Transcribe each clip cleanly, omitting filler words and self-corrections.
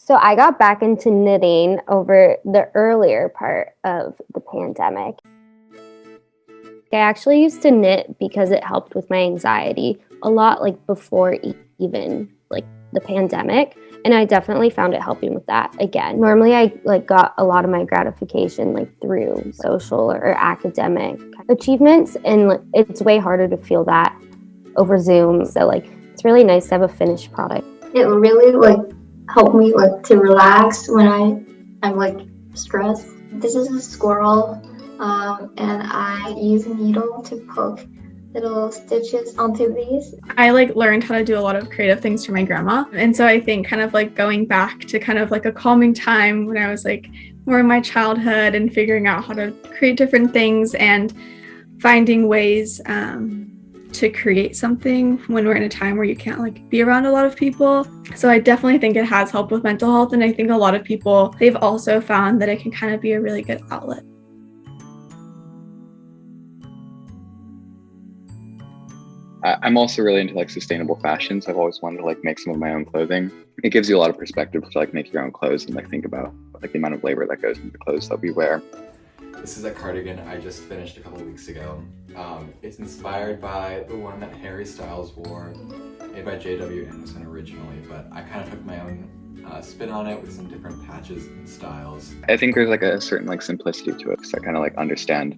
So I got back into knitting over the earlier part of the pandemic. I actually used to knit because it helped with my anxiety a lot, like before even like the pandemic. And I definitely found it helping with that again. Normally I got a lot of my gratification through social or academic achievements, and it's way harder to feel that over Zoom. So it's really nice to have a finished product. It really helped me to relax when I'm stressed. This is a squirrel, and I use a needle to poke little stitches onto these. I learned how to do a lot of creative things for my grandma. And so I think going back to a calming time when I was more in my childhood and figuring out how to create different things and finding ways to create something when we're in a time where you can't be around a lot of people. So I definitely think it has helped with mental health. And I think a lot of people, they've also found that it can be a really good outlet. I'm also really into sustainable fashion, so I've always wanted to make some of my own clothing. It gives you a lot of perspective to make your own clothes and think about the amount of labor that goes into the clothes that we wear. This is a cardigan I just finished a couple weeks ago. It's inspired by the one that Harry Styles wore, made by J.W. Anderson originally, but I kind of took my own spin on it with some different patches and styles. I think there's a certain simplicity to it, so I kind of understand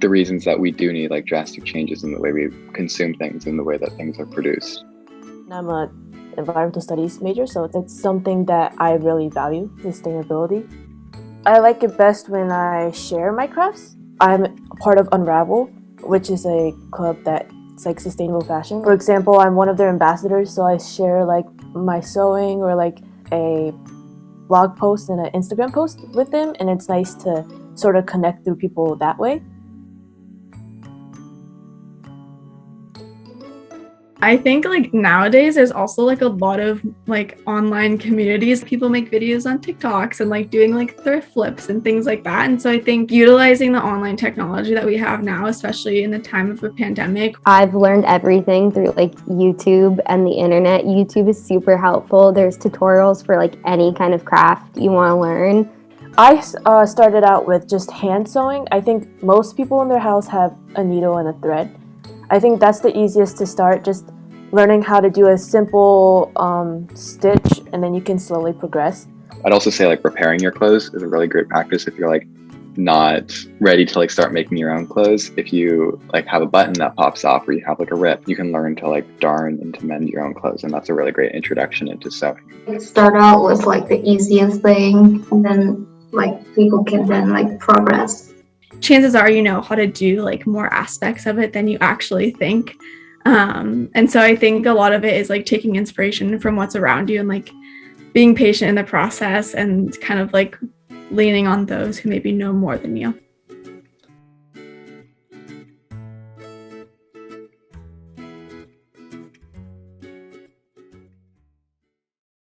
the reasons that we do need drastic changes in the way we consume things and the way that things are produced. I'm an environmental studies major, so it's something that I really value, sustainability. I like it best when I share my crafts. I'm a part of Unravel, which is a club that's sustainable fashion. For example, I'm one of their ambassadors, so I share my sewing or a blog post and an Instagram post with them, and it's nice to sort of connect through people that way. I think nowadays there's also a lot of online communities. People make videos on TikToks and doing thrift flips and things like that. And so I think utilizing the online technology that we have now, especially in the time of a pandemic. I've learned everything through YouTube and the internet. YouTube is super helpful. There's tutorials for any kind of craft you want to learn. I started out with just hand sewing. I think most people in their house have a needle and a thread. I think that's the easiest to start, just learning how to do a simple stitch, and then you can slowly progress. I'd also say repairing your clothes is a really great practice if you're not ready to start making your own clothes. If you have a button that pops off or you have a rip, you can learn to darn and to mend your own clothes, and that's a really great introduction into sewing. Start out with the easiest thing, and then people can then progress. Chances are you know how to do more aspects of it than you actually think. And so I think a lot of it is taking inspiration from what's around you and being patient in the process and kind of leaning on those who maybe know more than you.